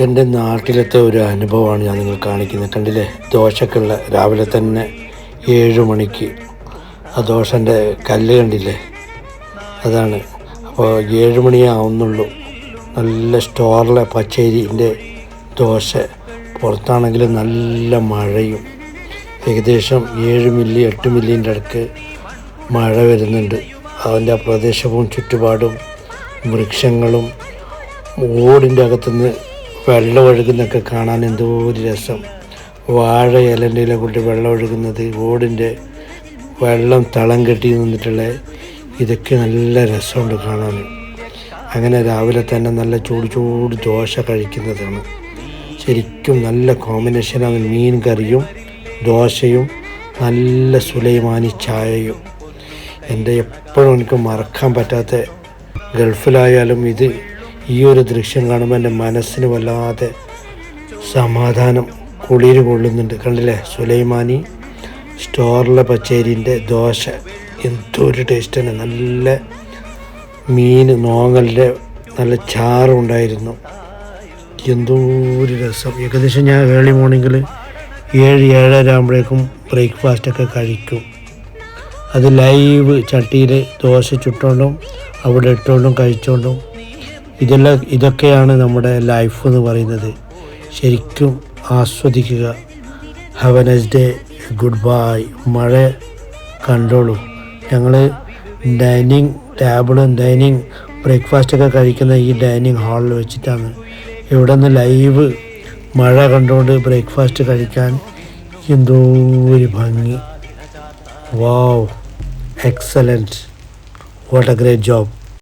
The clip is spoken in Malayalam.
എൻ്റെ നാട്ടിലത്തെ ഒരു അനുഭവമാണ് ഞാൻ നിങ്ങൾ കാണിക്കുന്നത്. കണ്ടില്ലേ, ദോശക്കുള്ള രാവിലെ തന്നെ 7 മണിക്ക് ആ ദോശൻ്റെ കല്ല് കണ്ടില്ലേ, അതാണ്. അപ്പോൾ 7 മണിയാവുന്നുള്ളൂ. നല്ല സ്റ്റോറിലെ പച്ചരിൻ്റെ ദോശ. പുറത്താണെങ്കിൽ നല്ല മഴയും, ഏകദേശം 7 മില്ലി 8 മില്ലിൻ്റെ അടുക്ക് മഴ വരുന്നുണ്ട്. അതിൻ്റെ ആ പ്രദേശവും ചുറ്റുപാടും വൃക്ഷങ്ങളും ഓടിൻ്റെ അകത്തുനിന്ന് വെള്ളം ഒഴുകുന്നൊക്കെ കാണാൻ എന്തോ ഒരു രസം. വാഴ ഇലൻ്റെ കൊണ്ട് വെള്ളം ഒഴുകുന്നത്, ഓടിൻ്റെ വെള്ളം തളം കെട്ടി നിന്നിട്ടുള്ള ഇതൊക്കെ നല്ല രസമുണ്ട് കാണാൻ. അങ്ങനെ രാവിലെ തന്നെ നല്ല ചൂട് ദോശ കഴിക്കുന്നതാണ്. ശരിക്കും നല്ല കോമ്പിനേഷനാണ്. മീൻ കറിയും ദോശയും നല്ല സുലൈമാനി ചായയും. എൻ്റെ എപ്പോഴും എനിക്ക് മറക്കാൻ പറ്റാത്ത, ഗൾഫിലായാലും ഈ ഒരു ദൃശ്യം കാണുമ്പോൾ എൻ്റെ മനസ്സിന് വല്ലാതെ സമാധാനം, കുളിര് കൊള്ളുന്നുണ്ട്. കണ്ടില്ലേ, സുലൈമാനി സ്റ്റോറിലെ പച്ചരിൻ്റെ ദോശ എന്തൊരു ടേസ്റ്റാണ്. നല്ല മീൻ നോങ്ങലിൻ്റെ നല്ല ചാറുണ്ടായിരുന്നു. എന്തോ ഒരു രസം. ഏകദേശം ഞാൻ ഏർലി മോർണിംഗിൽ 7-7:30 ആകുമ്പോഴേക്കും ബ്രേക്ക്ഫാസ്റ്റൊക്കെ കഴിക്കും. അത് ലൈവ് ചട്ടിയിൽ ദോശ ചുട്ടുകൊണ്ടും അവിടെ ഇട്ടുകൊണ്ടും കഴിച്ചുകൊണ്ടും ഇതൊക്കെയാണ് നമ്മുടെ ലൈഫ് എന്ന് പറയുന്നത്. ശരിക്കും ആസ്വദിക്കുക. Have A nice day. Good bye. മഴ കണ്ടോളൂ. ഞങ്ങൾ ഡൈനിങ് ബ്രേക്ക്ഫാസ്റ്റൊക്കെ കഴിക്കുന്ന ഈ ഡൈനിങ് ഹാളിൽ വെച്ചിട്ടാണ്. ഇവിടെ നിന്ന് ലൈവ് മഴ കണ്ടുകൊണ്ട് ബ്രേക്ക്ഫാസ്റ്റ് കഴിക്കാൻ എന്തോ ഒരു ഭംഗി. Wow, excellent, what a great job.